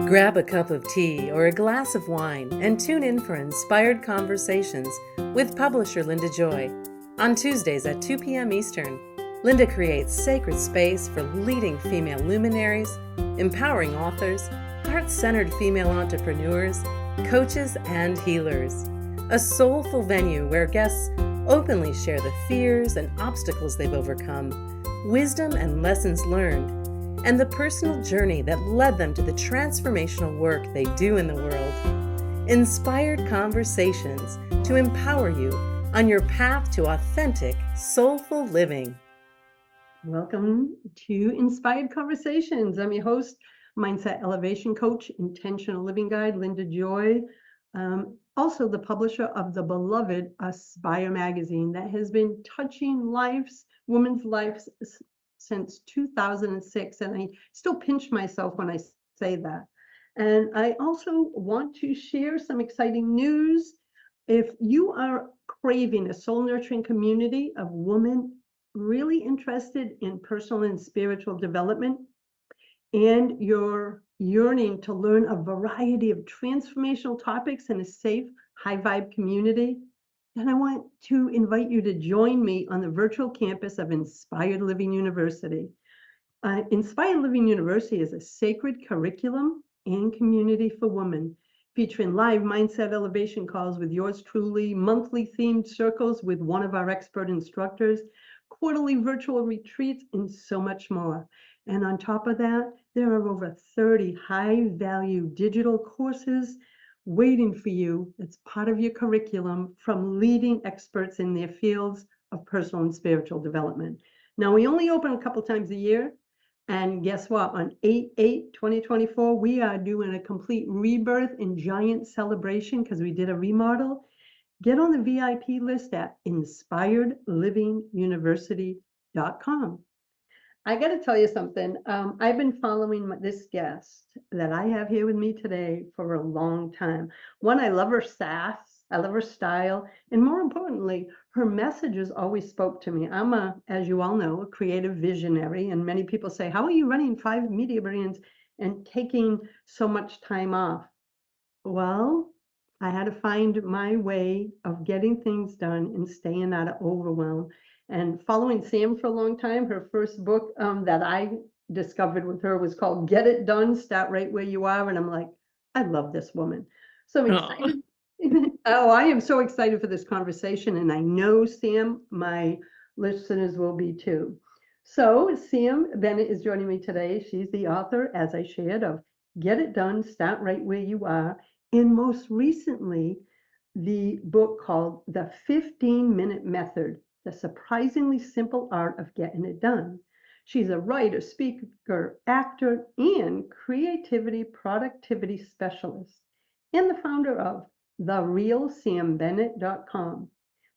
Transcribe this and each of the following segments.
Grab a cup of tea or a glass of wine and tune in for Inspired Conversations with publisher Linda Joy. On Tuesdays at 2 p.m. Eastern, Linda creates sacred space for leading female luminaries, empowering authors, heart-centered female entrepreneurs, coaches, and healers. A soulful venue where guests openly share the fears and obstacles they've overcome, wisdom and lessons learned, and the personal journey that led them to the transformational work they do in the world. Inspired Conversations to empower you on your path to authentic, soulful living. Welcome to Inspired Conversations. I'm your host, Mindset Elevation Coach, Intentional Living Guide, Linda Joy. Also the publisher of the beloved Aspire magazine that has been touching women's lives since 2006. And I still pinch myself when I say that. And I also want to share some exciting news. If you are craving a soul nurturing community of women really interested in personal and spiritual development, and you're yearning to learn a variety of transformational topics in a safe, high vibe community, then I want to invite you to join me on the virtual campus of Inspired Living University. Inspired Living University is a sacred curriculum and community for women, featuring live mindset elevation calls with yours truly, monthly themed circles with one of our expert instructors, quarterly virtual retreats, and so much more. And on top of that, there are over 30 high-value digital courses waiting for you as part of your curriculum from leading experts in their fields of personal and spiritual development. Now, we only open a couple times a year, and guess what? On 8/8/2024, we are doing a complete rebirth and giant celebration because we did a remodel. Get on the VIP list at inspiredlivinguniversity.com. I got to tell you something. I've been following this guest that I have here with me today for a long time. One, I love her sass, I love her style, and more importantly, her messages always spoke to me. I'm as you all know, a creative visionary, and many people say, how are you running 5 media brands and taking so much time off? Well, I had to find my way of getting things done and staying out of overwhelm. And following Sam for a long time, her first book that I discovered with her was called Get It Done, Start Right Where You Are. And I'm like, I love this woman. So I'm excited. Oh, I am so excited for this conversation. And I know, Sam, my listeners will be too. So Sam Bennett is joining me today. She's the author, as I shared, of Get It Done, Start Right Where You Are. And most recently, the book called The 15-Minute Method, The Surprisingly Simple Art of Getting It Done. She's a writer, speaker, actor, and creativity productivity specialist, and the founder of TheRealSamBennett.com,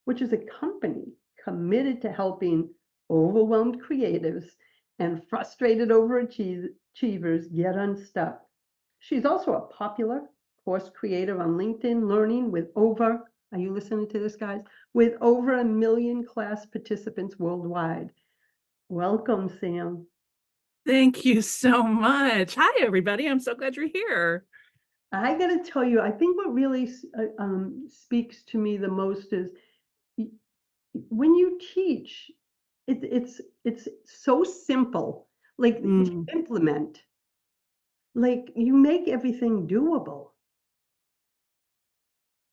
which is a company committed to helping overwhelmed creatives and frustrated overachievers get unstuck. She's also a popular course creator on LinkedIn, learning with over, are you listening to this, guys? With over 1 million class participants worldwide. Welcome, Sam. Thank you so much. Hi, everybody. I'm so glad you're here. I got to tell you, I think what really speaks to me the most is when you teach, it's so simple, like to implement, like you make everything doable.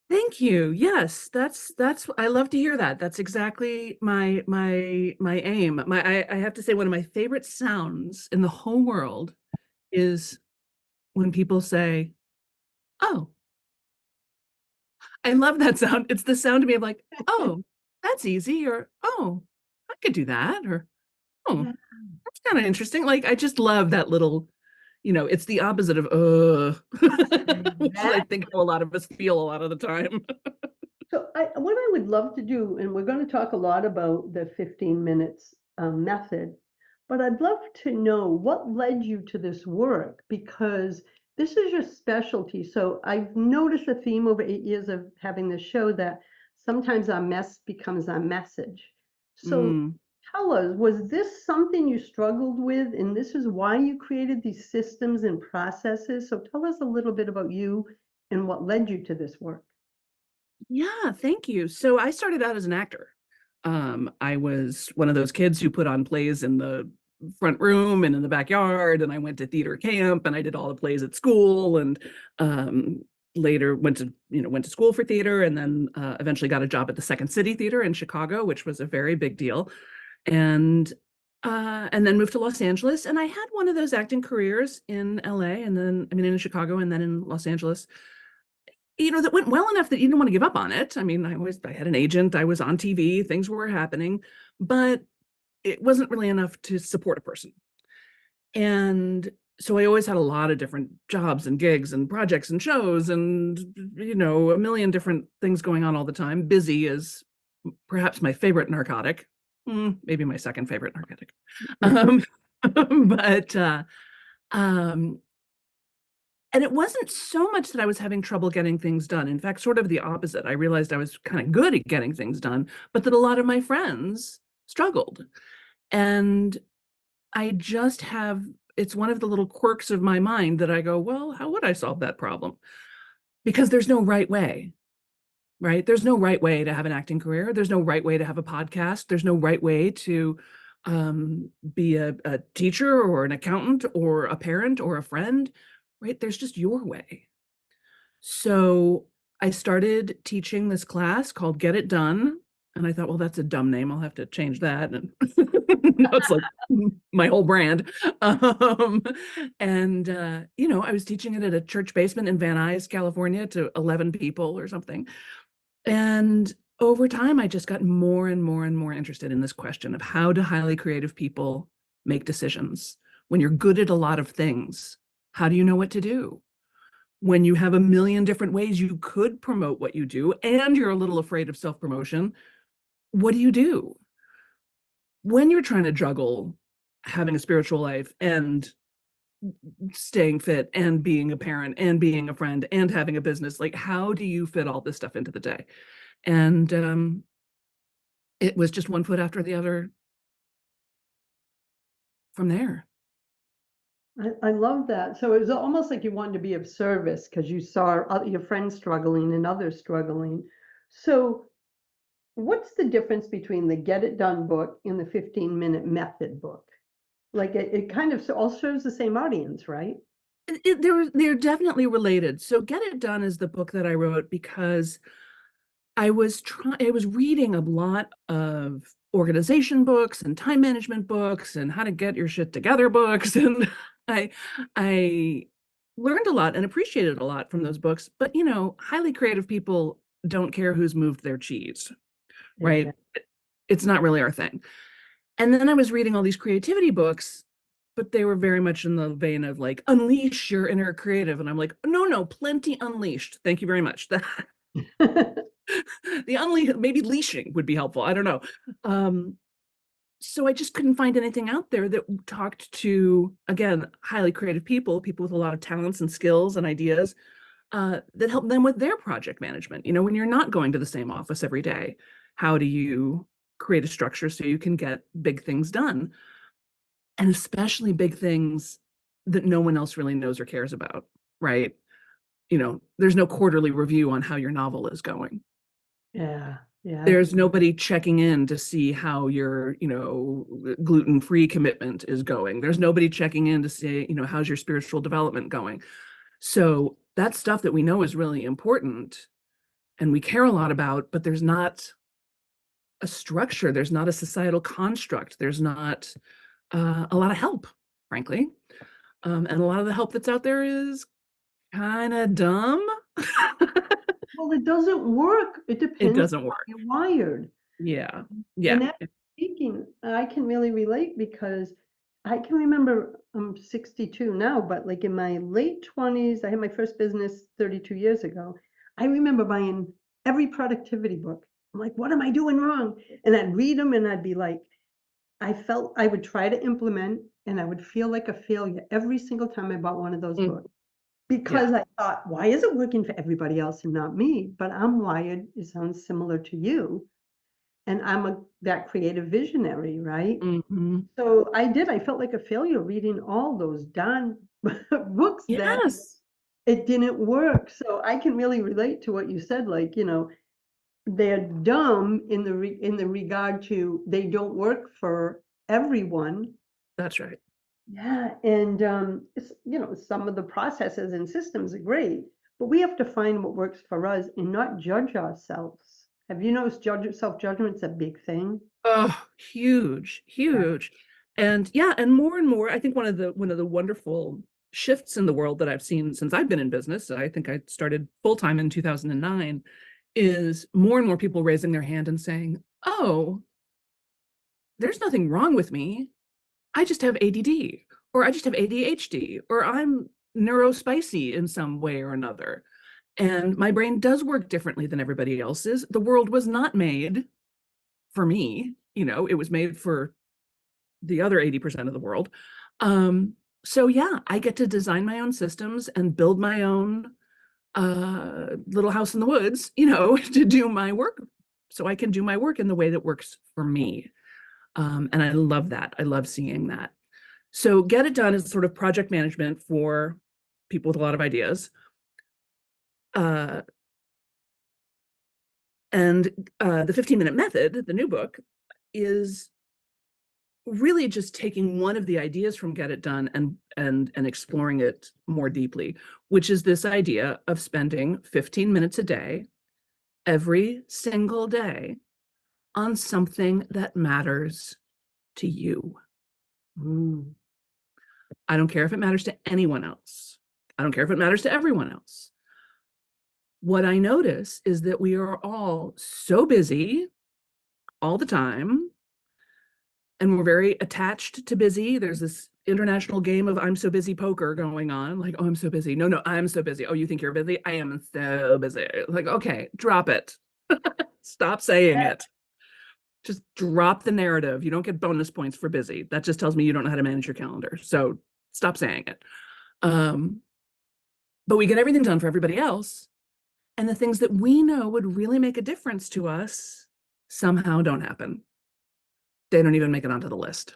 Thank you. Yes, that's I love to hear that. That's exactly my aim. I have to say one of my favorite sounds in the whole world is when people say, "Oh." I love that sound. It's the sound to me of like, "Oh, that's easy," or "Oh, I could do that," or "Oh, Yeah. that's kind of interesting." Like, I just love that little, it's the opposite of which I think how a lot of us feel a lot of the time. So what I would love to do, and we're going to talk a lot about the 15 minutes method, but I'd love to know what led you to this work, because this is your specialty. So I've noticed a theme over 8 years of having this show that sometimes our mess becomes our message. So tell us, was this something you struggled with, and this is why you created these systems and processes? So tell us a little bit about you and what led you to this work. Yeah, thank you. So I started out as an actor. I was one of those kids who put on plays in the front room and in the backyard, and I went to theater camp and I did all the plays at school, and um, later went to school for theater, and then eventually got a job at the Second City Theater in Chicago, which was a very big deal, and and then moved to Los Angeles. And I had one of those acting careers in LA, and then in Chicago, and then in Los Angeles, that went well enough that you didn't want to give up on it. I mean, I had an agent, I was on TV, things were happening, but it wasn't really enough to support a person. And so I always had a lot of different jobs and gigs and projects and shows and, a million different things going on all the time. Busy is perhaps my favorite narcotic, maybe my second favorite narcotic. Um, but, um, And it wasn't so much that I was having trouble getting things done. In fact, sort of the opposite. I realized I was kind of good at getting things done, but that a lot of my friends struggled. And I just have, it's one of the little quirks of my mind that I go, well, how would I solve that problem? Because there's no right way, right? There's no right way to have an acting career. There's no right way to have a podcast. There's no right way to be a teacher or an accountant or a parent or a friend, right? There's just your way. So I started teaching this class called Get It Done. And I thought, well, that's a dumb name. I'll have to change that. And now it's like my whole brand. I was teaching it at a church basement in Van Nuys, California to 11 people or something. And over time, I just got more and more and more interested in this question of how do highly creative people make decisions? When you're good at a lot of things, how do you know what to do? When you have a million different ways you could promote what you do and you're a little afraid of self-promotion, what do you do? When you're trying to juggle having a spiritual life and staying fit and being a parent and being a friend and having a business, like how do you fit all this stuff into the day? And it was just one foot after the other from there. I love that. So it was almost like you wanted to be of service because you saw your friends struggling and others struggling. So what's the difference between the Get It Done book and the 15-minute method book? Like it kind of all shows the same audience, right? They're definitely related. So Get It Done is the book that I wrote because I was reading a lot of organization books and time management books and how to get your shit together books. And I learned a lot and appreciated a lot from those books. But, highly creative people don't care who's moved their cheese, right? Exactly. It's not really our thing. And then I was reading all these creativity books, but they were very much in the vein of like, unleash your inner creative. And I'm like, no, plenty unleashed. Thank you very much. Maybe leashing would be helpful. I don't know. So I just couldn't find anything out there that talked to, again, highly creative people with a lot of talents and skills and ideas that help them with their project management. When you're not going to the same office every day, how do you create a structure so you can get big things done? And especially big things that no one else really knows or cares about, right? There's no quarterly review on how your novel is going. Yeah. There's nobody checking in to see how your, gluten-free commitment is going. There's nobody checking in to say, how's your spiritual development going? So that's stuff that we know is really important and we care a lot about, but there's not a structure. There's not a societal construct. There's not a lot of help, frankly. And a lot of the help that's out there is kind of dumb. Well, it doesn't work. It It depends doesn't on how work. you're wired. Yeah. And Yeah. that speaking, I can really relate because I can remember I'm 62 now, but like in my late 20s, I had my first business 32 years ago. I remember buying every productivity book. I'm like, what am I doing wrong? And I'd read them and I'd be like, I felt I would try to implement and I would feel like a failure every single time I bought one of those Mm. books. Because I thought, why is it working for everybody else and not me? But I'm wired, it sounds similar to you. and that creative visionary, right? Hmm. So I felt like a failure reading all those darn books that Yes, it didn't work. So I can really relate to what you said, like, they're dumb in the regard to they don't work for everyone. that's right. Yeah, and some of the processes and systems are great, but we have to find what works for us and not judge ourselves. Have you noticed self-judgment's a big thing? Oh, huge, huge. And yeah, and more, I think one of the wonderful shifts in the world that I've seen since I've been in business, I think I started full-time in 2009, is more and more people raising their hand and saying, "Oh, there's nothing wrong with me. I just have ADD, or I just have ADHD, or I'm neurospicy in some way or another. And my brain does work differently than everybody else's. The world was not made for me, it was made for the other 80% of the world. So yeah, I get to design my own systems and build my own little house in the woods, to do my work, so I can do my work in the way that works for me. And I love that. I love seeing that. So Get It Done is sort of project management for people with a lot of ideas. Uh, and the 15-minute method, the new book, is really just taking one of the ideas from Get It Done and exploring it more deeply, which is this idea of spending 15 minutes a day, every single day, on something that matters to you. Mm. I don't care if it matters to anyone else. I don't care if it matters to everyone else. What I notice is that we are all so busy all the time, and we're very attached to busy. There's this international game of I'm so busy poker going on. Like, oh, I'm so busy. No, I'm so busy. Oh, you think you're busy? I am so busy. Like, okay, drop it. Stop saying it. Just drop the narrative. You don't get bonus points for busy. That just tells me you don't know how to manage your calendar. So stop saying it. But we get everything done for everybody else. And the things that we know would really make a difference to us somehow don't happen. They don't even make it onto the list.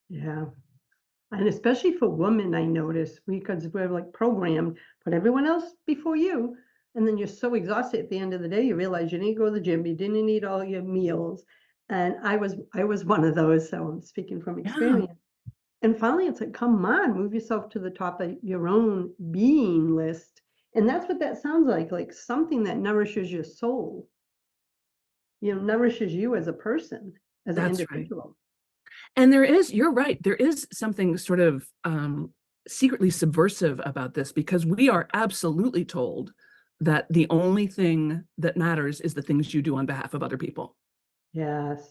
Yeah. And especially for women, I notice because we're like programmed, put everyone else before you. And then you're so exhausted at the end of the day, you realize you didn't go to the gym, you didn't eat all your meals. And I was one of those, so I'm speaking from Yeah, experience. And finally, it's like, come on, move yourself to the top of your own being list. And that's what that sounds like something that nourishes your soul, nourishes you as a person, as an that's right. individual. And you're right, there is something sort of secretly subversive about this, because we are absolutely told that the only thing that matters is the things you do on behalf of other people. Yes.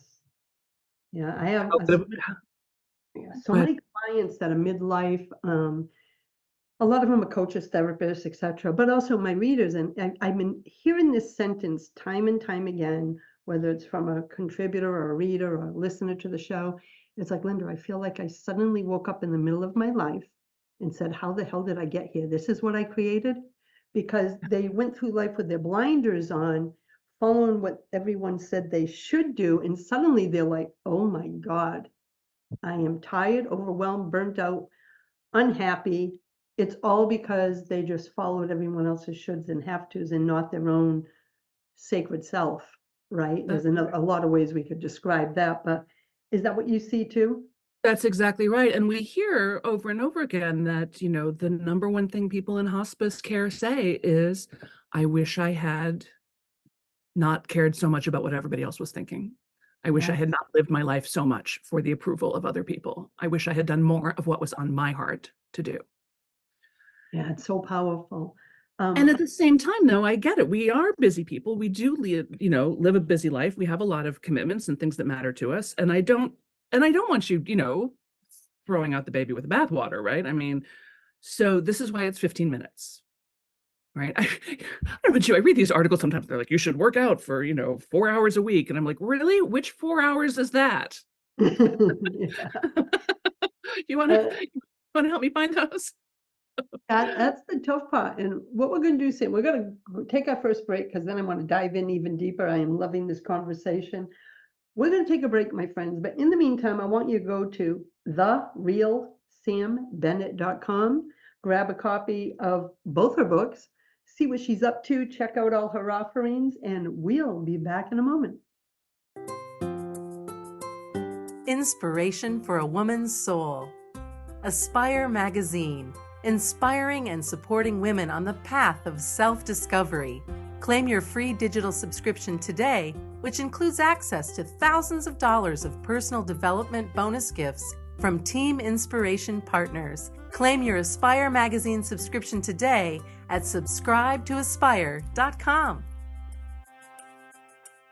Yeah, I have Oh, so but many clients that are midlife. A lot of them are coaches, therapists, etc. But also my readers, and I've been hearing this sentence time and time again, whether it's from a contributor or a reader or a listener to the show. It's like, Linda, I feel like I suddenly woke up in the middle of my life and said, how the hell did I get here? This is what I created? Because they went through life with their blinders on, following what everyone said they should do. And suddenly they're like, oh my God, I am tired, overwhelmed, burnt out, unhappy. It's all because they just followed everyone else's shoulds and have tos and not their own sacred self, right? There's a lot of ways we could describe that, but is that what you see too? that's exactly right. And we hear over and over again that, the number one thing people in hospice care say is, I wish I had not cared so much about what everybody else was thinking. I wish I Yes. had not lived my life so much for the approval of other people. I wish I had done more of what was on my heart to do. Yeah, it's so powerful. And at the same time, though, I get it. We are busy people. We do live a busy life. We have a lot of commitments and things that matter to us. And I don't want you, throwing out the baby with the bathwater, right? I mean, so this is why it's 15 minutes. Right. I don't know about you. I read these articles sometimes. They're like, you should work out for, 4 hours a week. And I'm like, really? Which 4 hours is that? Yeah. You want Uh, to help me find those? That's the tough part. And what we're going to do, Sam, we're going to take our first break because then I want to dive in even deeper. I am loving this conversation. We're going to take a break, my friends. But in the meantime, I want you to go to therealsambennett.com, grab a copy of both her books, see what she's up to, check out all her offerings, and we'll be back in a moment. Inspiration for a Woman's Soul. Aspire Magazine, inspiring and supporting women on the path of self-discovery. Claim your free digital subscription today, which includes access to thousands of dollars of personal development bonus gifts from Team Inspiration partners. Claim your Aspire Magazine subscription today at subscribetoaspire.com.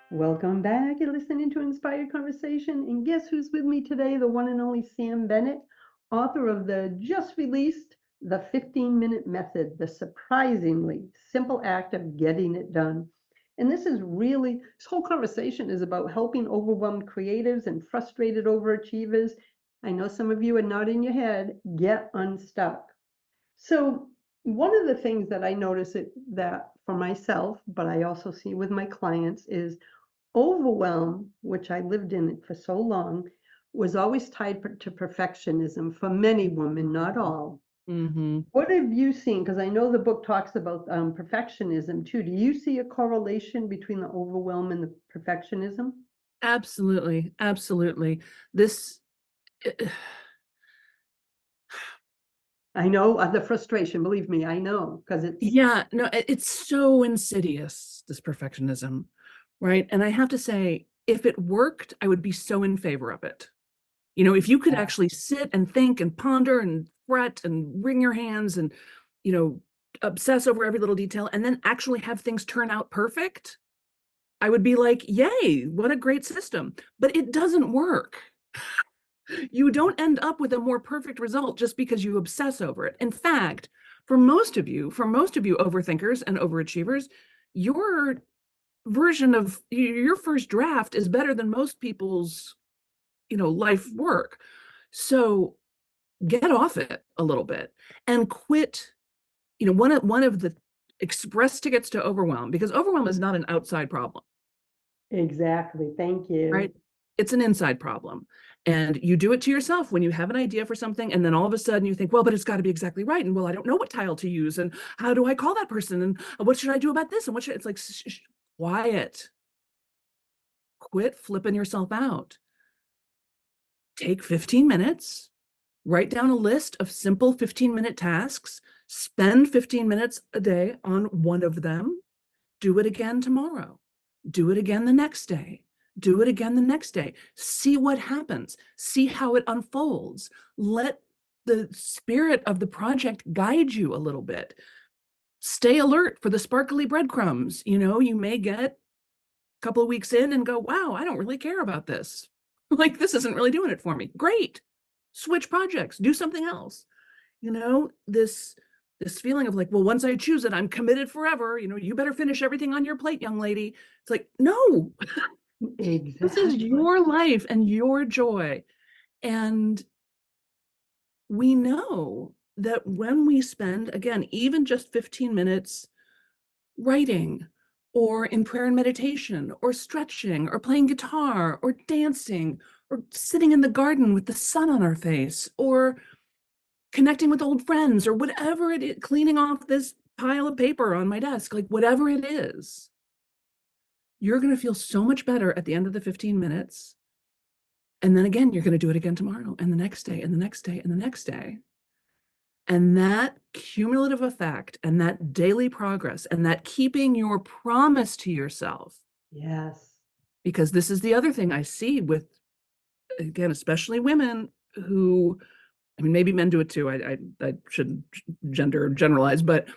Welcome back. You're listening to Inspired Conversation. And guess who's with me today? The one and only Sam Bennett, author of the just released The 15-Minute Method, the surprisingly simple act of getting it done. And this whole conversation is about helping overwhelmed creatives and frustrated overachievers. I know some of you are nodding your head, get unstuck. So one of the things that I notice that for myself, but I also see with my clients, is overwhelm, which I lived in it for so long, was always tied to perfectionism for many women, not all. Mm-hmm. What have you seen? Because I know the book talks about perfectionism too. Do you see a correlation between the overwhelm and the perfectionism? Absolutely. Absolutely. This, I know the frustration, believe me, I know, because it's yeah, no, it's so insidious, this perfectionism, right? And I have to say, if it worked, I would be so in favor of it. You know, if you could Yeah. actually sit and think and ponder and fret and wring your hands and, you know, obsess over every little detail and then actually have things turn out perfect, I would be like, yay, what a great system. But it doesn't work. You don't end up with a more perfect result just because you obsess over it. In fact, for most of you overthinkers and overachievers, your version of your first draft is better than most people's, life work. So get off it a little bit and quit. One of the express tickets to overwhelm, because overwhelm is not an outside problem, exactly. Thank you. right? It's an inside problem. And you do it to yourself when you have an idea for something, and then all of a sudden you think, well, but it's got to be exactly right. And well, I don't know what tile to use. And how do I call that person? And what should I do about this? And it's like, quiet. Quit flipping yourself out. Take 15 minutes, write down a list of simple 15-minute tasks, spend 15 minutes a day on one of them, do it again tomorrow, do it again the next day, do it again the next day. See what happens, see how it unfolds. Let the spirit of the project guide you a little bit. Stay alert for the sparkly breadcrumbs. You may get a couple of weeks in and go, wow, I don't really care about this. Like, this isn't really doing it for me. Great. Switch projects, do something else. This feeling of like, well, once I choose it, I'm committed forever. You better finish everything on your plate, young lady. It's like, no, Exactly. this is your life and your joy. And we know that when we spend, again, even just 15 minutes writing or in prayer and meditation or stretching or playing guitar or dancing or sitting in the garden with the sun on our face or connecting with old friends or whatever it is, cleaning off this pile of paper on my desk, like whatever it is, you're going to feel so much better at the end of the 15 minutes. And then again, you're going to do it again tomorrow and the next day and the next day and the next day. And that cumulative effect and that daily progress and that keeping your promise to yourself. Yes. Because this is the other thing I see with, again, especially women who, I mean, maybe men do it too. I shouldn't gender generalize, but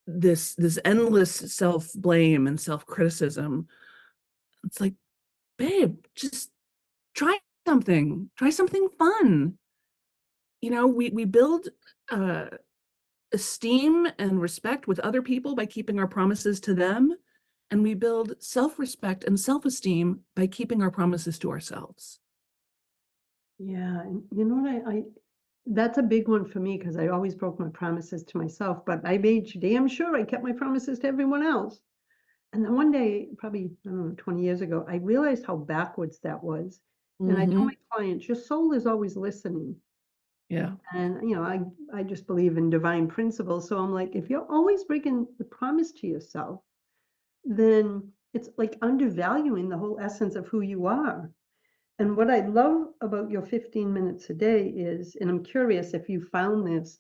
this endless self-blame and self-criticism. It's like, babe, just try something fun. We build esteem and respect with other people by keeping our promises to them, and we build self-respect and self-esteem by keeping our promises to ourselves. Yeah. And you know what That's a big one for me because I always broke my promises to myself, but I made damn sure I kept my promises to everyone else. And then one day, probably, I don't know, 20 years ago, I realized how backwards that was. And I tell Hmm. my clients, your soul is always listening. Yeah. And, I just believe in divine principles. So I'm like, if you're always breaking the promise to yourself, then it's like undervaluing the whole essence of who you are. And what I love about your 15 minutes a day is, and I'm curious if you found this,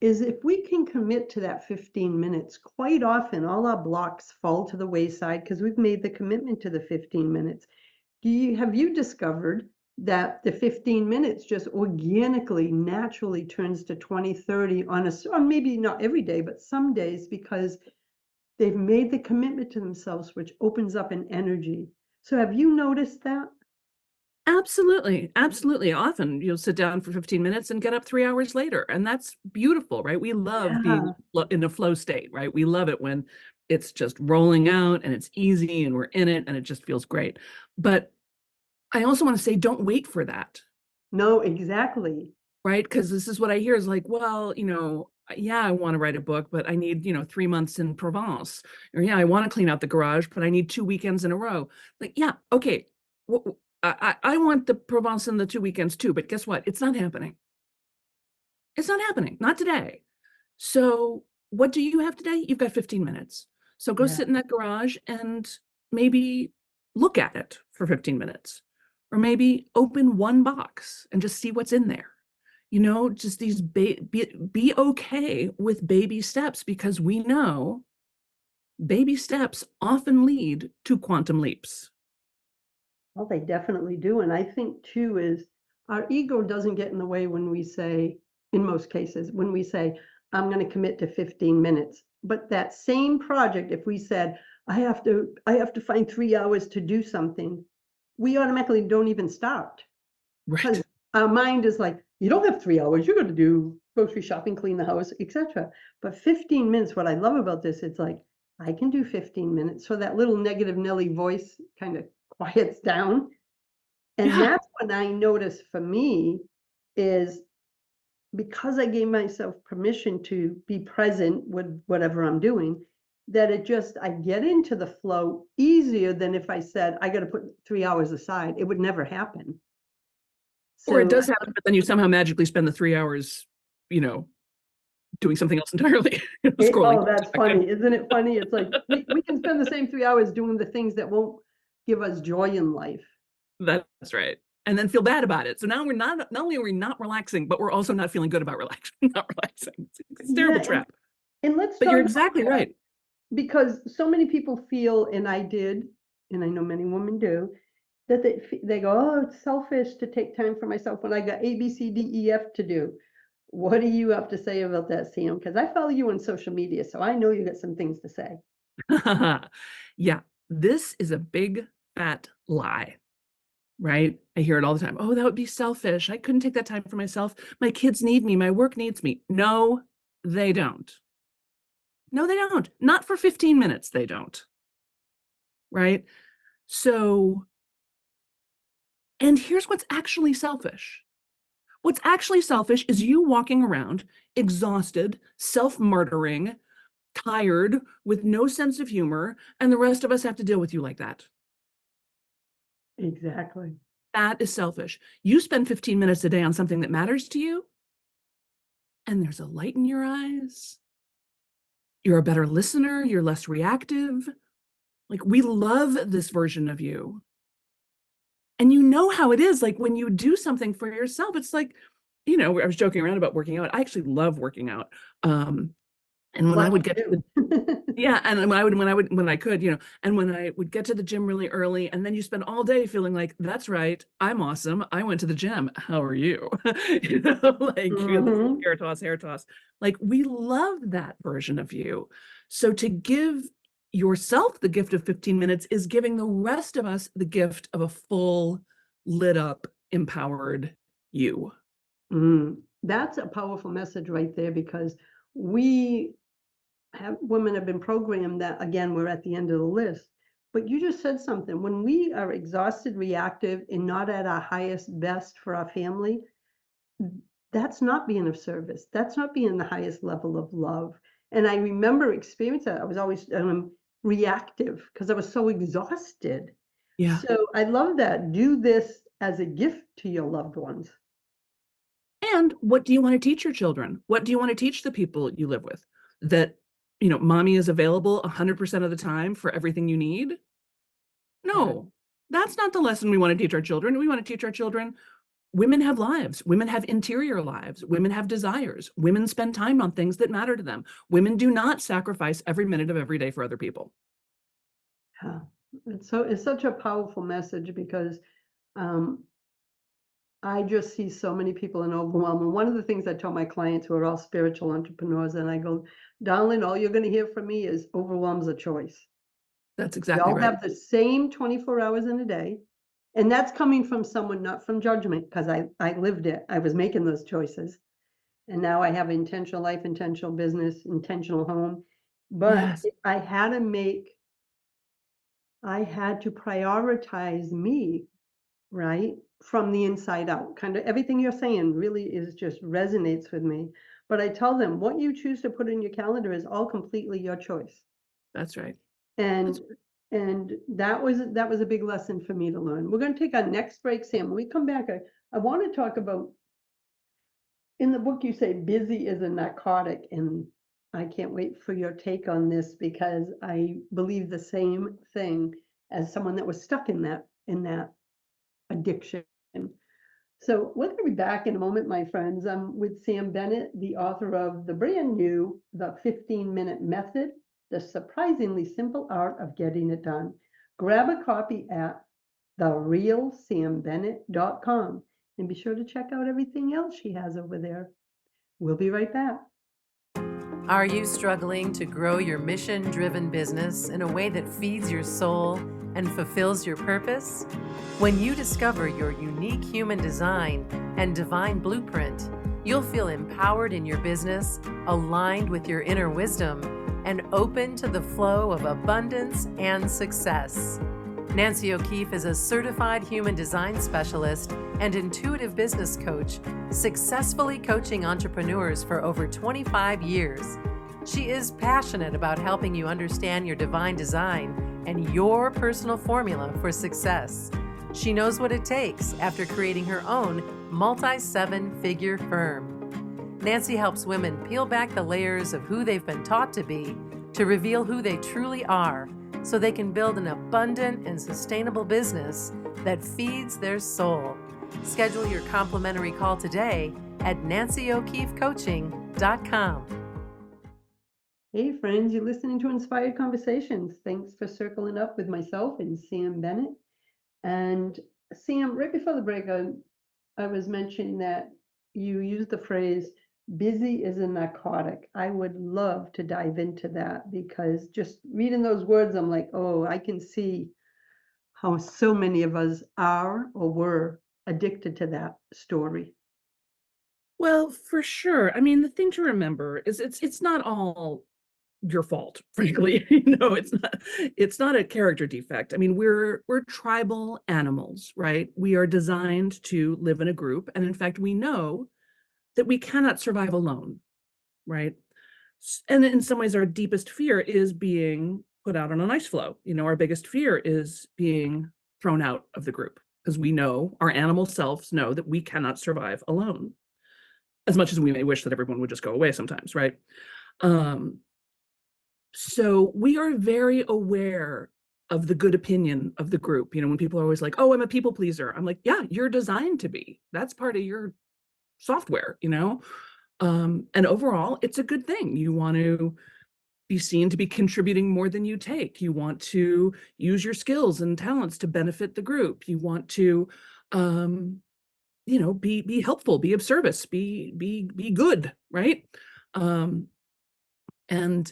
is if we can commit to that 15 minutes, quite often all our blocks fall to the wayside because we've made the commitment to the 15 minutes. Have you discovered that the 15 minutes just organically, naturally turns to 20, 30 or maybe not every day, but some days because they've made the commitment to themselves, which opens up an energy. So have you noticed that? Absolutely. Absolutely. Often you'll sit down for 15 minutes and get up 3 hours later. And that's beautiful, right? We love being Yeah. in a flow state, right? We love it when it's just rolling out and it's easy and we're in it and it just feels great. But I also want to say, don't wait for that, No, exactly. right? Because this is what I hear is like, well, yeah, I want to write a book, but I need, 3 months in Provence. Or yeah, I want to clean out the garage, but I need 2 weekends in a row. Like, yeah, okay. I want the Provence and the 2 weekends too, but guess what? It's not happening. It's not happening. Not today. So what do you have today? You've got 15 minutes. So go Yeah. sit in that garage and maybe look at it for 15 minutes. Or maybe open one box and just see what's in there. Just these be okay with baby steps because we know baby steps often lead to quantum leaps. Well, they definitely do. And I think too is our ego doesn't get in the way when we say, in most cases, when we say, I'm going to commit to 15 minutes. But that same project, if we said, I have to find 3 hours to do something, we automatically don't even start Right. because our mind is like, you don't have 3 hours, you're going to do grocery shopping, clean the house, etc. But 15 minutes, what I love about this, it's like, I can do 15 minutes. So that little negative Nelly voice kind of quiets down. And Yeah. that's when I notice for me is because I gave myself permission to be present with whatever I'm doing, that I get into the flow easier than if I said, I got to put 3 hours aside. It would never happen. Or it So does happen, but then you somehow magically spend the 3 hours, you know, doing something else entirely, scrolling oh, that's TikTok. funny. Isn't it funny? It's like we can spend the same 3 hours doing the things that won't give us joy in life. That's right. And then feel bad about it. So now not only are we not relaxing, but we're also not feeling good about relaxing, not relaxing. It's a terrible Yeah. trap. And let's But you're talk about exactly that. right. Because so many people feel, and I did, and I know many women do, that they go, oh, it's selfish to take time for myself when I got A, B, C, D, E, F to do. What do you have to say about that, Sam? Because I follow you on social media, so I know you got some things to say. Yeah, this is a big fat lie, right? I hear it all the time. Oh, that would be selfish. I couldn't take that time for myself. My kids need me. My work needs me. No, they don't. No, they don't. Not for 15 minutes, they don't. Right? So, and here's what's actually selfish. What's actually selfish is you walking around exhausted, self-murdering, tired, with no sense of humor, and the rest of us have to deal with you like that. Exactly. That is selfish. You spend 15 minutes a day on something that matters to you, and there's a light in your eyes. You're a better listener, you're less reactive. Like, we love this version of you. And you know how it is, like when you do something for yourself, it's like, I was joking around about working out. I actually love working out. And when I would Lucky get to you. the yeah, and when I could, and when I would get to the gym really early, and then you spend all day feeling like, that's right, I'm awesome. I went to the gym. How are you? Like you this Mhm. hair toss. Like we love that version of you. So to give yourself the gift of 15 minutes is giving the rest of us the gift of a full, lit up, empowered you. That's a powerful message right there because we women have been programmed that, again, we're at the end of the list. But you just said something. When we are exhausted, reactive, and not at our highest best for our family, that's not being of service. That's not being the highest level of love. And I remember experiencing that. I was always reactive because I was so exhausted. Yeah. So I love that. Do this as a gift to your loved ones. And what do you want to teach your children? What do you want to teach the people you live with? That, mommy is available 100% of the time for everything you need? Right. No, that's not the lesson we want to teach our children. We want to teach our children women have lives. Women have interior lives. Women have desires. Women spend time on things that matter to them. Women do not sacrifice every minute of every day for other people. Yeah. It's such a powerful message because um, I just see so many people in overwhelm. And one of the things I tell my clients who are all spiritual entrepreneurs, and I go, darling, all you're going to hear from me is overwhelm's a choice. That's We exactly all right. have the same 24 hours in a day. And that's coming from someone, not from judgment, because I lived it. I was making those choices. And now I have intentional life, intentional business, intentional home. But Yes, I had to prioritize me, right? From the inside out. Kind of everything you're saying really is just resonates with me. But I tell them what you choose to put in your calendar is all completely your choice. that's right. And That's that was a big lesson for me to learn. We're going to take our next break, Sam. When we come back, I want to talk about in the book you say busy is a narcotic, and I can't wait for your take on this because I believe the same thing as someone that was stuck in that addiction. So we're going to be back in a moment, my friends. I'm with Sam Bennett, the author of the brand new The 15-Minute Method, The Surprisingly Simple Art of Getting It Done. Grab a copy at therealsambennett.com and be sure to check out everything else she has over there. We'll be right back. Are you struggling to grow your mission-driven business in a way that feeds your soul and fulfills your purpose? When you discover your unique human design and divine blueprint, you'll feel empowered in your business, aligned with your inner wisdom, and open to the flow of abundance and success. Nancy O'Keefe is a certified human design specialist and intuitive business coach, successfully coaching entrepreneurs for over 25 years. She is passionate about helping you understand your divine design and your personal formula for success. She knows what it takes after creating her own multi-seven-figure firm. Nancy helps women peel back the layers of who they've been taught to be to reveal who they truly are, so they can build an abundant and sustainable business that feeds their soul. Schedule your complimentary call today at nancyokeefecoaching.com. Hey friends, you're listening to Inspired Conversations. Thanks for circling up with myself and Sam Bennett. And Sam, right before the break, I was mentioning that you used the phrase busy is a narcotic. I would love to dive into that because just reading those words, I'm like, oh, I can see how so many of us are or were addicted to that story. Well, for sure. I mean, the thing to remember is it's not all your fault, frankly. It's not a character defect. I mean, we're tribal animals, right? We are designed to live in a group, and in fact, we know that we cannot survive alone, right? And in some ways, our deepest fear is being put out on an ice floe. Our biggest fear is being thrown out of the group because we know our animal selves know that we cannot survive alone, as much as we may wish that everyone would just go away sometimes, right? Um, so we are very aware of the good opinion of the group. When people are always like, oh, I'm a people pleaser. I'm like, yeah, you're designed to be. That's part of your software. And overall, it's a good thing. You want to be seen to be contributing more than you take. You want to use your skills and talents to benefit the group. You want to, be helpful, be of service, be good, right? Um, and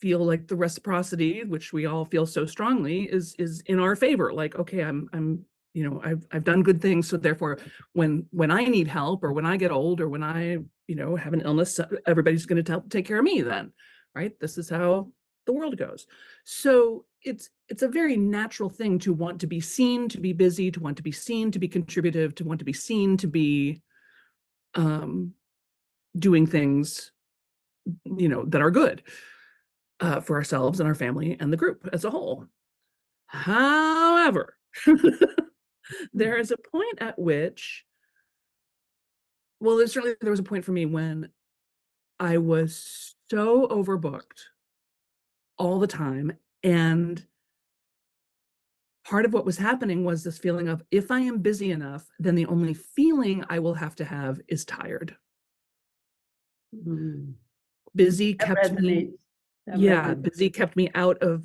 feel like the reciprocity, which we all feel so strongly, is in our favor. Like, okay, I've done good things, so therefore, when I need help or when I get old or when I have an illness, everybody's going to take care of me. Then, right? This is how the world goes. So it's a very natural thing to want to be seen, to be busy, to want to be seen, to be contributive, to want to be seen, to be doing things, that are good for ourselves and our family and the group as a whole. However, there is a point at which, well, there was a point for me when I was so overbooked all the time. And part of what was happening was this feeling of, if I am busy enough, then the only feeling I will have to have is tired. Mm. Busy That kept me, resonates. That resonates. busy kept me out of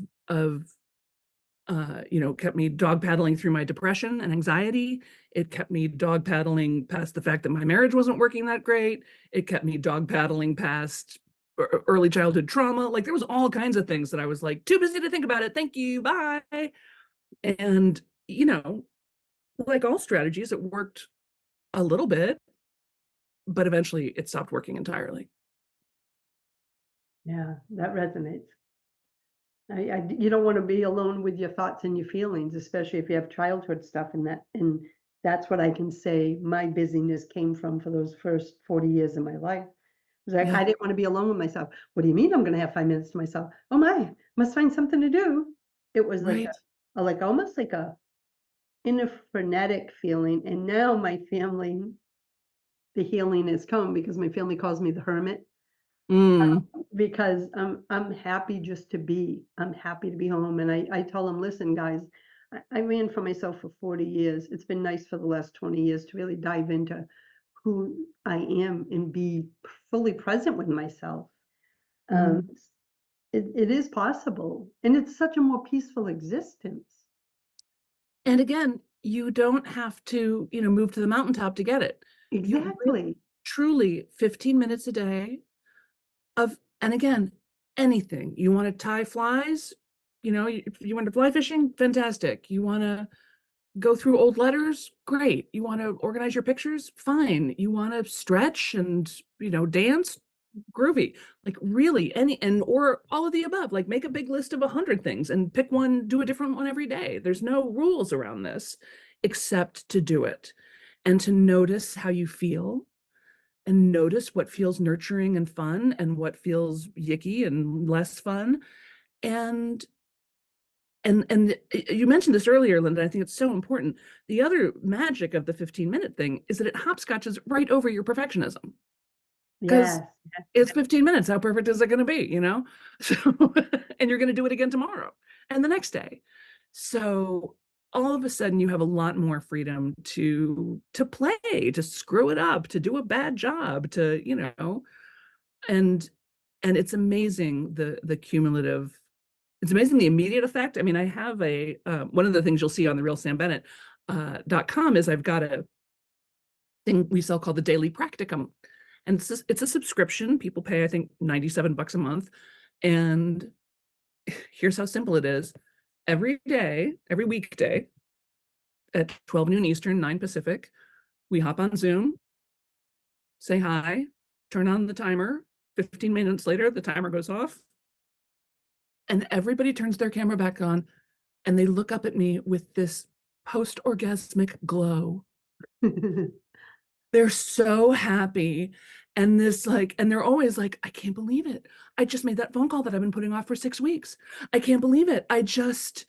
kept me dog paddling through my depression and anxiety. It kept me dog paddling past the fact that my marriage wasn't working that great. It kept me dog paddling past early childhood trauma. Like, there was all kinds of things that I was like, too busy to think about it. Thank you. Bye. And, like all strategies, it worked a little bit, but eventually it stopped working entirely. Yeah, that resonates. You don't want to be alone with your thoughts and your feelings, especially if you have childhood stuff and that's what I can say my busyness came from for those first 40 years of my life. It was like, Yeah. I didn't want to be alone with myself. What do you mean I'm going to have 5 minutes to myself? Oh my, must find something to do. It was like Right. like almost like a in a frenetic feeling. And now my family, the healing has come because my family calls me the hermit. Mm. Because I'm happy just to be. I'm happy to be home, and I tell them, listen, guys, I ran for myself for 40 years. It's been nice for the last 20 years to really dive into who I am and be fully present with myself. Um, Mm. it is possible, and it's such a more peaceful existence. And again, you don't have to, move to the mountaintop to get it. You really, Exactly. truly 15 minutes a day and again, anything. You want to tie flies, if you want to fly fishing, fantastic. You want to go through old letters, great. You want to organize your pictures, fine. You want to stretch and, dance, groovy. Like, really, or all of the above. Like, make a big list of 100 things and pick one, do a different one every day. There's no rules around this except to do it and to notice how you feel and notice what feels nurturing and fun and what feels yicky and less fun. And you mentioned this earlier, Linda. I think it's so important. The other magic of the 15-minute thing is that it hopscotches right over your perfectionism, because Yes. it's 15 minutes. How perfect is it going to be? So, and you're going to do it again tomorrow and the next day. So all of a sudden you have a lot more freedom to play, to screw it up, to do a bad job, to, and it's amazing the cumulative, it's amazing the immediate effect. I mean, I have one of the things you'll see on the real Sam Bennett .com is I've got a thing we sell called the Daily Practicum. And it's a subscription. People pay, I think, $97 a month. And here's how simple it is. Every day, every weekday at 12 noon Eastern, 9 Pacific, we hop on Zoom, say hi, turn on the timer. 15 minutes later, the timer goes off. And everybody turns their camera back on and they look up at me with this post-orgasmic glow. They're so happy. And and they're always like, I can't believe it. I just made that phone call that I've been putting off for 6 weeks. I can't believe it. I just,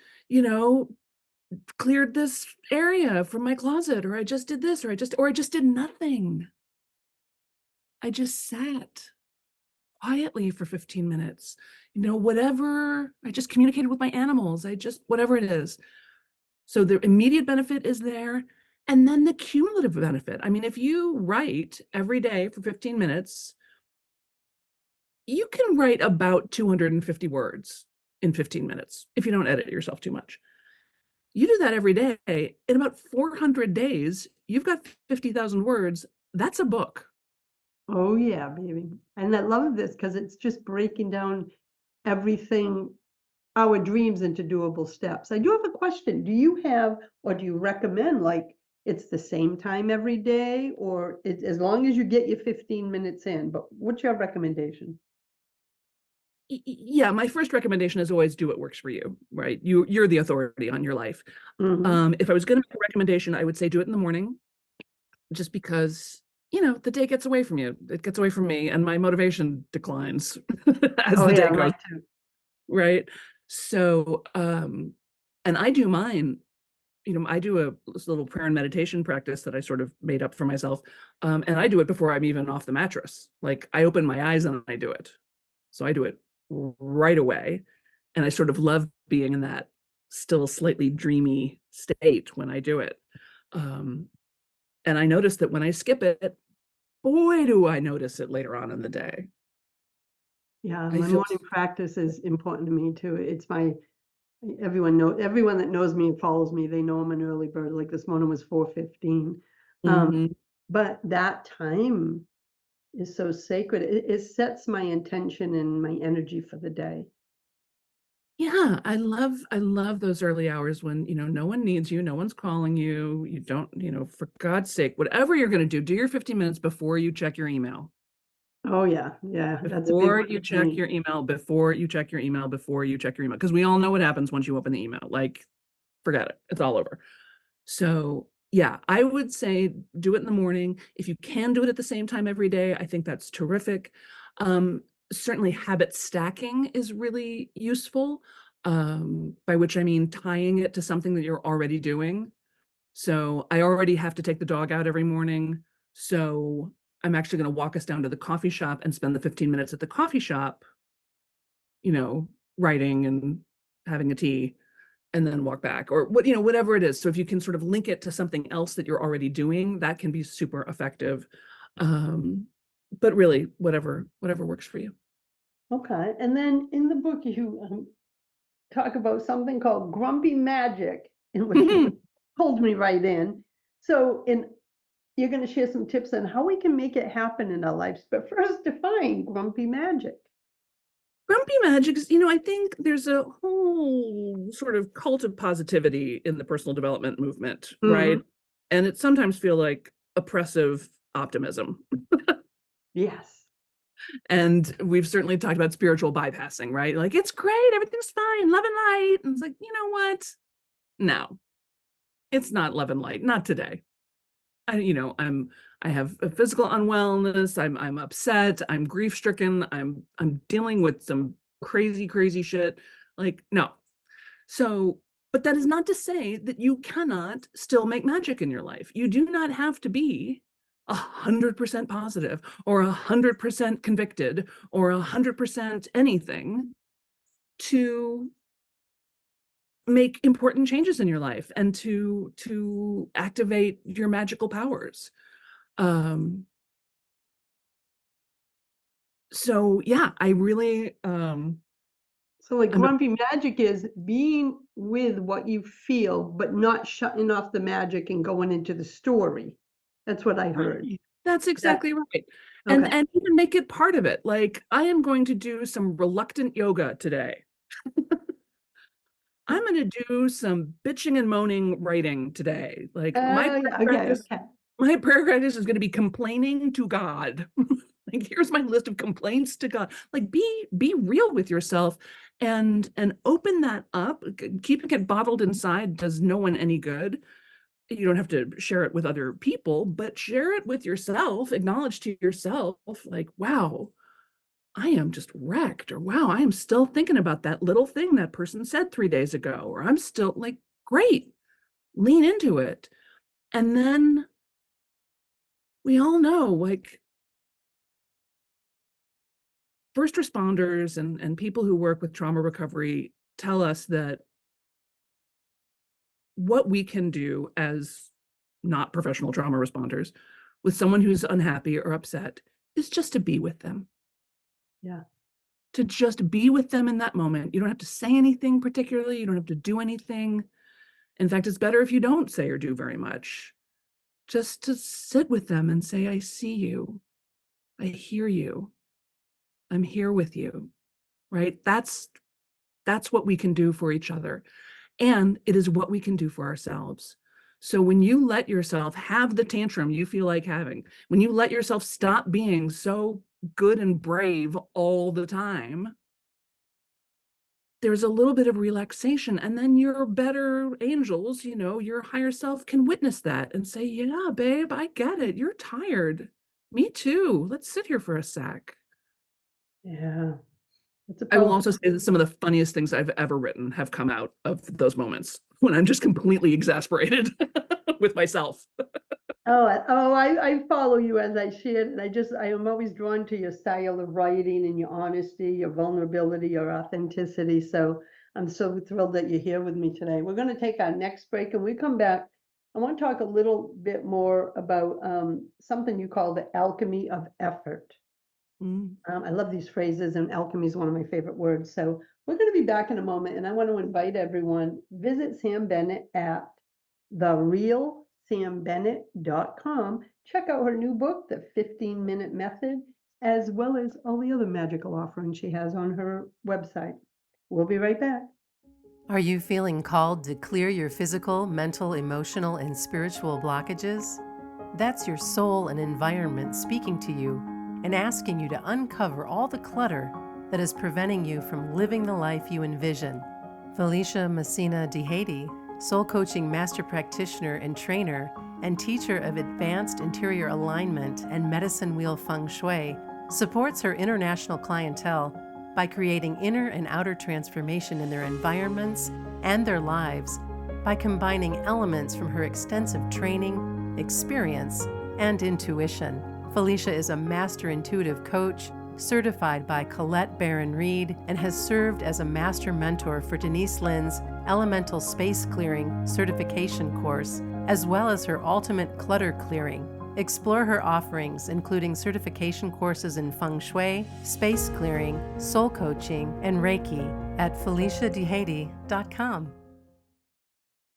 cleared this area from my closet, or I just did this, or I just did nothing. I just sat quietly for 15 minutes. Whatever. I just communicated with my animals. Whatever it is. So the immediate benefit is there. And then the cumulative benefit. I mean, if you write every day for 15 minutes, you can write about 250 words in 15 minutes if you don't edit yourself too much. You do that every day. In about 400 days, you've got 50,000 words. That's a book. Oh yeah, baby. And I love this because it's just breaking down everything, our dreams, into doable steps. I do have a question. Do you have, or do you recommend, like, it's the same time every day, or it's as long as you get your 15 minutes in, but what's your recommendation? Yeah, my first recommendation is always do what works for you, right? You're the authority on your life. Mhm. If I was going to make a recommendation, I would say do it in the morning, just because the day gets away from you. It gets away from me, and my motivation declines as Oh the yeah, day goes, mine too. right? So, and I do mine, I do this little prayer and meditation practice that I sort of made up for myself. And I do it before I'm even off the mattress. Like I open my eyes and I do it. So I do it right away. And I sort of love being in that still slightly dreamy state when I do it. Um, and I notice that when I skip it, boy, do I notice it later on in the day. Yeah, I my feel, morning practice is important to me too. It's my everyone that knows me and follows me, they know I'm an early bird. Like this morning was 4:15. Mhm. But that time is so sacred. It sets my intention and my energy for the day. Yeah, I love those early hours when, no one needs you, no one's calling you, you don't, for God's sake, whatever you're going to do your 15 minutes before you check your email. Oh yeah, yeah, that's a big Before one you for check me. your email, before you check your email, before you check your email, because we all know what happens once you open the email. Like, forget it. It's all over. So, yeah, I would say do it in the morning. If you can do it at the same time every day, I think that's terrific. Um, Certainly, habit stacking is really useful, by which I mean tying it to something that you're already doing. So, I already have to take the dog out every morning. So, I'm actually going to walk us down to the coffee shop and spend the 15 minutes at the coffee shop, you know, writing and having a tea and then walk back or whatever it is. So if you can sort of link it to something else that you're already doing, that can be super effective. um but really whatever works for you. Okay, and then in the book you talk about something called grumpy magic, in which pulled me right in. So, you're going to share some tips on how we can make it happen in our lives. But first, define grumpy magic. Grumpy magic is, I think there's a whole sort of cult of positivity in the personal development movement, right? Mhm. And it sometimes feel like oppressive optimism. Yes. And we've certainly talked about spiritual bypassing, right? Like, it's great, everything's fine, love and light. And it's like, you know what? No, it's not love and light, not today. I have a physical unwellness, I'm upset, I'm grief stricken, I'm dealing with some crazy shit. Like, no. So, but that is not to say that you cannot still make magic in your life. You do not have to be 100% positive or 100% convicted or 100% anything to make important changes in your life and to activate your magical powers. um so yeah, I really So, like, I'm a grumpy magic is being with what you feel, but not shutting off the magic and going into the story. That's what I heard. Right. That's That exactly right. okay. And even make it part of it. Like, I am going to do some reluctant yoga today. I'm going to do some bitching and moaning writing today. Like, Yeah, okay, okay. my prayer practice is going to be complaining to God. Like, here's my list of complaints to God. Like, be real with yourself and open that up. Keeping it bottled inside does no one any good. You don't have to share it with other people, but share it with yourself. Acknowledge to yourself, like, wow, I am just wrecked, or wow, I am still thinking about that little thing that person said 3 days ago, or I'm still like, great, lean into it. And then we all know, like, first responders and people who work with trauma recovery tell us that what we can do as not professional trauma responders with someone who's unhappy or upset is just to be with them, Yeah. to just be with them in that moment. You don't have to say anything particularly, you don't have to do anything. In fact, it's better if you don't say or do very much. Just to sit with them and say, I see you, I hear you, I'm here with you, right? That's what we can do for each other. And it is what we can do for ourselves. So when you let yourself have the tantrum you feel like having, when you let yourself stop being so good and brave all the time, there's a little bit of relaxation. And then your better angels, your higher self can witness that and say, yeah, babe, I get it. You're tired. Me too. Let's sit here for a sec. Yeah, it's a I will powerful. also say that some of the funniest things I've ever written have come out of those moments when I'm just completely exasperated with myself. I follow you as I shared, and I am always drawn to your style of writing and your honesty, your vulnerability, your authenticity. So I'm so thrilled that you're here with me today. We're going to take our next break, and we come back. I want to talk a little bit more about something you call the alchemy of effort. Mm. I love these phrases, and alchemy is one of my favorite words. So we're going to be back in a moment, and I want to invite everyone, visit Sam Bennett at therealsambennett.com. Check out her new book, The 15-Minute Method, as well as all the other magical offerings she has on her website. We'll be right back. Are you feeling called to clear your physical, mental, emotional, and spiritual blockages? That's your soul and environment speaking to you and asking you to uncover all the clutter that is preventing you from living the life you envision. Felicia Messina DeHady, soul coaching master practitioner and trainer and teacher of advanced interior alignment and medicine wheel feng shui, supports her international clientele by creating inner and outer transformation in their environments and their lives by combining elements from her extensive training, experience, and intuition. Felicia is a master intuitive coach, certified by Colette Baron Reed, and has served as a master mentor for Denise Linn's Elemental Space Clearing certification course, as well as her Ultimate Clutter Clearing. Explore her offerings, including certification courses in Feng Shui, space clearing, soul coaching, and Reiki at FeliciaDeHady.com.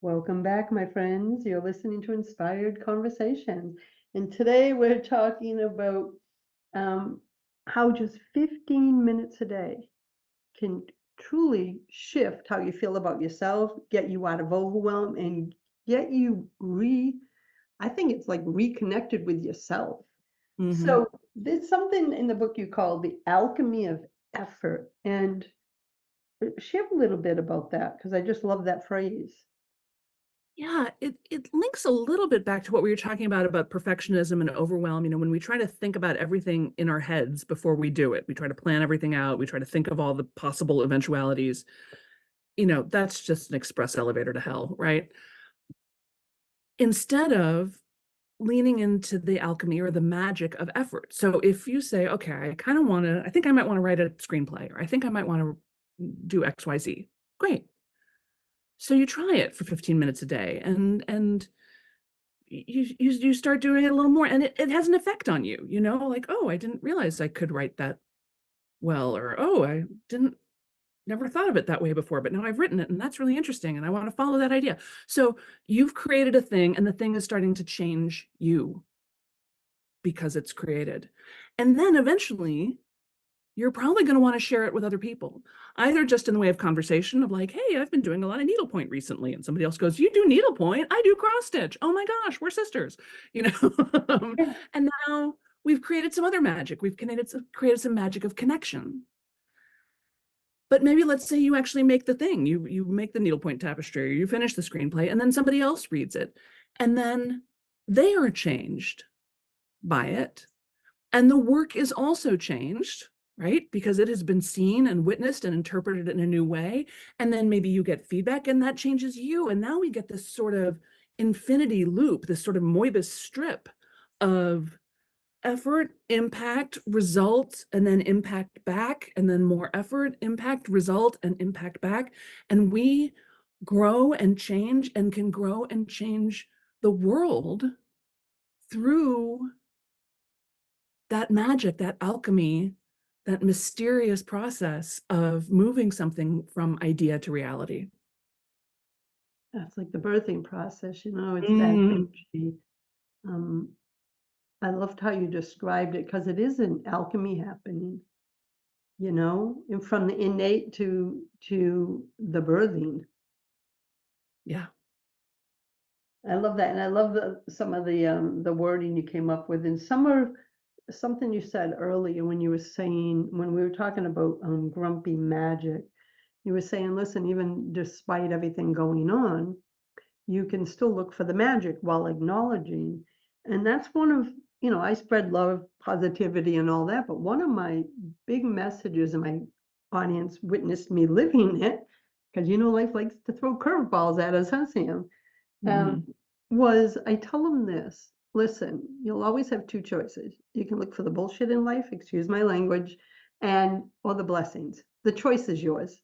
Welcome back, my friends. You're listening to Inspired Conversations. And today we're talking about how just 15 minutes a day can truly shift how you feel about yourself, get you out of overwhelm, and get you I think it's like reconnected with yourself. Mm-hmm. So there's something in the book you call the alchemy of effort. And share a little bit about that, because I just love that phrase. Yeah, it links a little bit back to what we were talking about perfectionism and overwhelm. You know, when we try to think about everything in our heads before we do it, we try to plan everything out, we try to think of all the possible eventualities. You know, that's just an express elevator to hell, right? Instead of leaning into the alchemy or the magic of effort. So if you say, okay, I think I might want to write a screenplay, or I think I might want to do XYZ. Great. So you try it for 15 minutes a day, and you start doing it a little more, and it has an effect on you, you know, like, oh, I didn't realize I could write that well, or oh, I didn't never thought of it that way before, but now I've written it and that's really interesting and I want to follow that idea. So you've created a thing, and the thing is starting to change you because it's created. And then eventually you're probably going to want to share it with other people, either just in the way of conversation of like, hey, I've been doing a lot of needlepoint recently. And somebody else goes, you do needlepoint? I do cross stitch. Oh my gosh, we're sisters, you know? And now we've created some other magic. We've created some magic of connection. But maybe let's say you actually make the thing, you make the needlepoint tapestry, or you finish the screenplay, and then somebody else reads it. And then they are changed by it. And the work is also changed, right? Because it has been seen and witnessed and interpreted in a new way. And then maybe you get feedback and that changes you. And now we get this sort of infinity loop, this sort of Moebius strip of effort, impact, result, and then impact back, and then more effort, impact, result, and impact back. And we grow and change and can grow and change the world through that magic, that alchemy, that mysterious process of moving something from idea to reality. That's like the birthing process, it's that Mm, energy. Um, I loved how you described it, because it is an alchemy happening, and from the innate to the birthing. yeah. I love that, and I love some of the wording you came up with, and something you said earlier when you were saying, when we were talking about grumpy magic. You were saying, listen, even despite everything going on, you can still look for the magic while acknowledging. And that's one of I spread love, positivity, and all that. But one of my big messages, and my audience witnessed me living it, because life likes to throw curveballs at us, huh, Sam? Mhm. Was I tell them this: listen, you'll always have two choices. You can look for the bullshit in life, excuse my language, or the blessings. The choice is yours.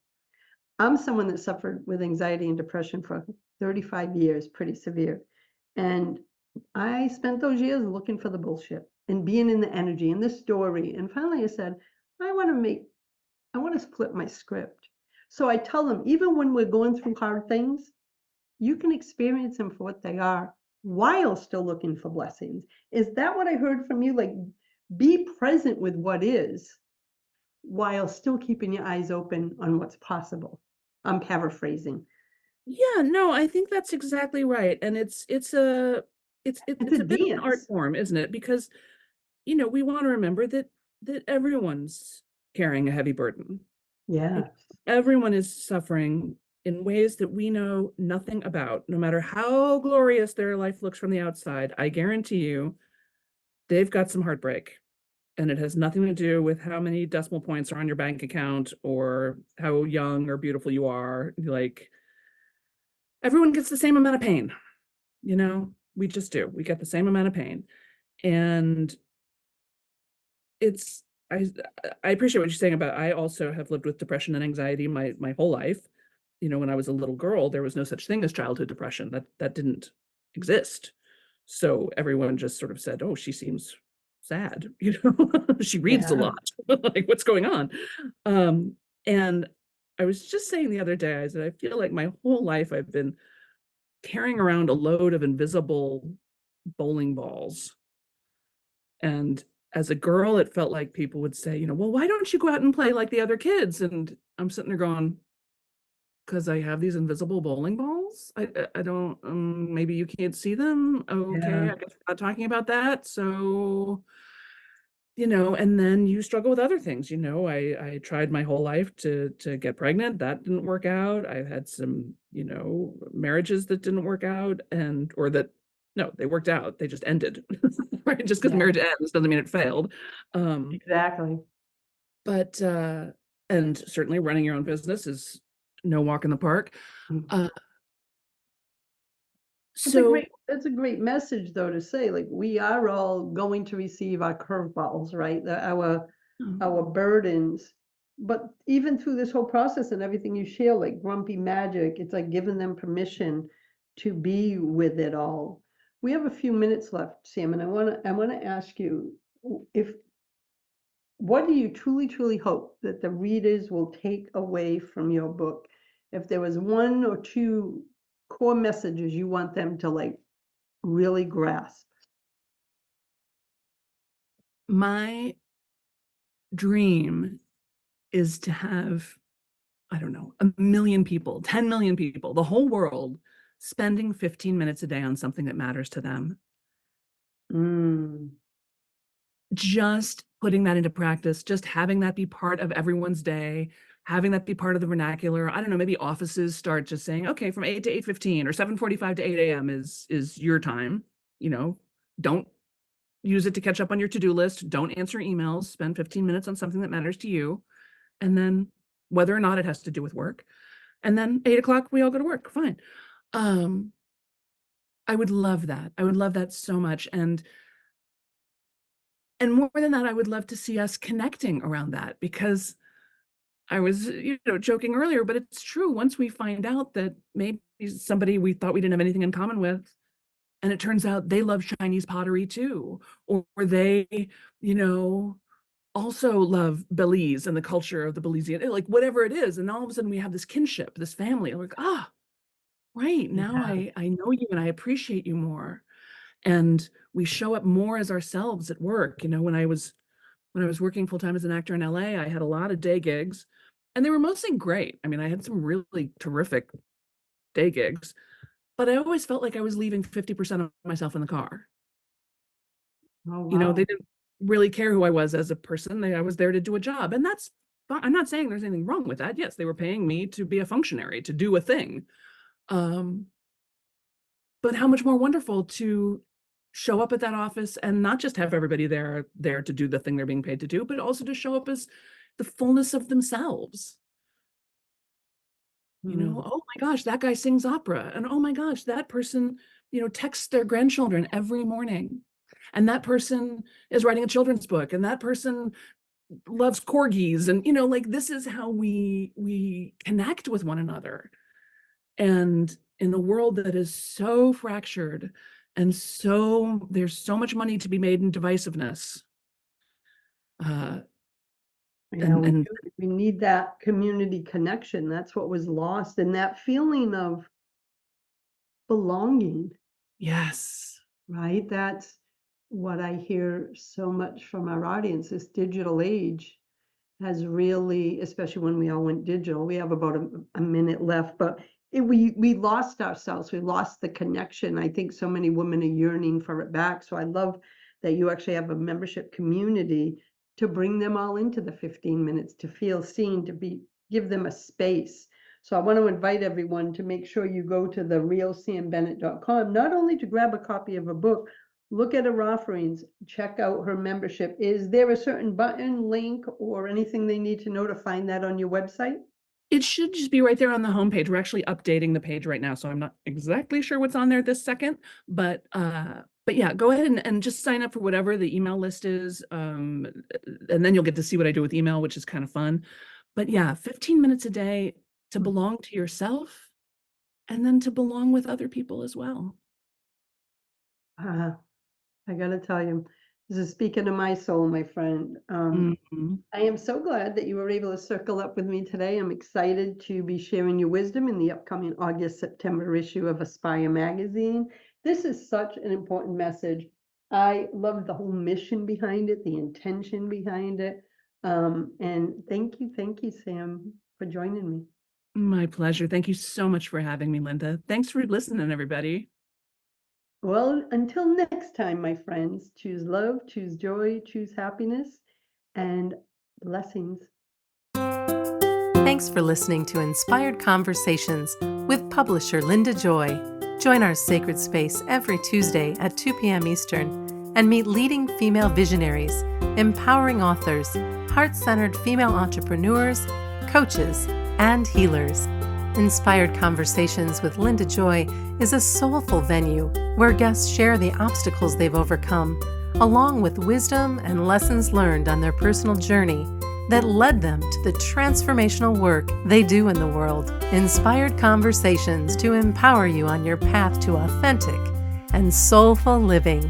I'm someone that suffered with anxiety and depression for 35 years, pretty severe. And I spent those years looking for the bullshit and being in the energy and the story. And finally I said, I want to make, I want to flip my script. So I tell them, even when we're going through hard things, you can experience them for what they are while still looking for blessings. Is that what I heard from you? Like, be present with what is while still keeping your eyes open on what's possible. I'm paraphrasing. Yeah, no, I think that's exactly right. And It's a it's a bit of an art dance. form, isn't it? Because, we want to remember that everyone's carrying a heavy burden. Yeah. Everyone is suffering in ways that we know nothing about. No matter how glorious their life looks from the outside, I guarantee you they've got some heartbreak. And it has nothing to do with how many decimal points are on your bank account or how young or beautiful you are. Like, everyone gets the same amount of pain, we just do. We get the same amount of pain. And it's I I appreciate what you're saying about. I also have lived with depression and anxiety my whole life. When I was a little girl, there was no such thing as childhood depression. That didn't exist. So everyone just sort of said, "Oh, she seems sad." She reads a Yeah. lot. Like, what's going on? Um, and I was just saying the other day, I said, I feel like my whole life I've been carrying around a load of invisible bowling balls. And as a girl, it felt like people would say, well, why don't you go out and play like the other kids? And I'm sitting there going, because I have these invisible bowling balls. I don't, maybe you can't see them. Okay, Yeah. I guess we're not talking about that. So, and then you struggle with other things. I tried my whole life to get pregnant. That didn't work out. I've had some, marriages that didn't work out, or that, no, they worked out. They just ended. Right? Just because Yeah. marriage ends doesn't mean it failed. Um, Exactly. but and certainly running your own business is no walk in the park. Mm. Uh, That's a so great that's a great message though to say, like, we are all going to receive our curveballs, right? Our burdens. But even through this whole process and everything you share, like grumpy magic, it's like giving them permission to be with it all. We have a few minutes left, Sam, and I wanna ask you, if what do you truly, truly hope that the readers will take away from your book? If there was one or two core messages you want them to like really grasp. my dream is to have, I don't know, 1 million people, 10 million people, the whole world spending 15 minutes a day on something that matters to them. Mm, Just putting that into practice, just having that be part of everyone's day, having that be part of the vernacular. I don't know, maybe offices start just saying, okay, from 8 to 8:15 or 7:45 to 8 a.m. is your time. Don't use it to catch up on your to-do list. Don't answer emails. Spend 15 minutes on something that matters to you. And then whether or not it has to do with work. And then 8 o'clock, we all go to work. Fine. Um, I would love that. I would love that so much. And more than that, I would love to see us connecting around that, because I was, joking earlier, but it's true. Once we find out that maybe somebody we thought we didn't have anything in common with, and it turns out they love Chinese pottery too, or they, you know, also love Belize and the culture of the Belizean, like whatever it is. And all of a sudden we have this kinship, this family. I'm like, right now yeah. I know you and I appreciate you more. And we show up more as ourselves at work. When I was working full time as an actor in LA, I had a lot of day gigs, and they were mostly great. I mean, I had some really terrific day gigs, but I always felt like I was leaving 50% of myself in the car. Oh, They wow. didn't really care who I was as a person. I was there to do a job, and that's fine. I'm not saying there's anything wrong with that. Yes, they were paying me to be a functionary, to do a thing. Um, but how much more wonderful to show up at that office and not just have everybody there to do the thing they're being paid to do, but also to show up as the fullness of themselves. Mm. Oh my gosh, that guy sings opera. And oh my gosh, that person, texts their grandchildren every morning. And that person is writing a children's book. And that person loves corgis. And, like this is how we connect with one another. And in a world that is so fractured and there's so much money to be made in divisiveness. Uh, Yeah, we and do. We need that community connection. That's what was lost, and that feeling of belonging, yes, right? That's what I hear so much from our audience. This digital age has really, especially when we all went digital, we have about a minute left, but we lost ourselves. We lost the connection. I think so many women are yearning for it back. So I love that you actually have a membership community to bring them all into the 15 minutes, to feel seen, give them a space. So I want to invite everyone to make sure you go to the realcmbennett.com, not only to grab a copy of a book, look at her offerings, check out her membership. Is there a certain button, link, or anything they need to know to find that on your website? it should just be right there on the homepage. We're actually updating the page right now, so I'm not exactly sure what's on there this second, but yeah, go ahead and just sign up for whatever the email list is, and then you'll get to see what I do with email, which is kind of fun. But yeah, 15 minutes a day to belong to yourself and then to belong with other people as well. I gotta tell you, this is speaking to my soul, my friend. Mhm. I am so glad that you were able to circle up with me today. I'm excited to be sharing your wisdom in the upcoming August-September issue of Aspire magazine. This is such an important message. I love the whole mission behind it, the intention behind it. And thank you, Sam, for joining me. My pleasure. Thank you so much for having me, Linda. Thanks for listening, everybody. Well, until next time, my friends, choose love, choose joy, choose happiness, and blessings. Thanks for listening to Inspired Conversations with publisher Linda Joy. Join our sacred space every Tuesday at 2 p.m. Eastern and meet leading female visionaries, empowering authors, heart-centered female entrepreneurs, coaches, and healers. Inspired Conversations with Linda Joy is a soulful venue where guests share the obstacles they've overcome, along with wisdom and lessons learned on their personal journey that led them to the transformational work they do in the world. Inspired Conversations to empower you on your path to authentic and soulful living.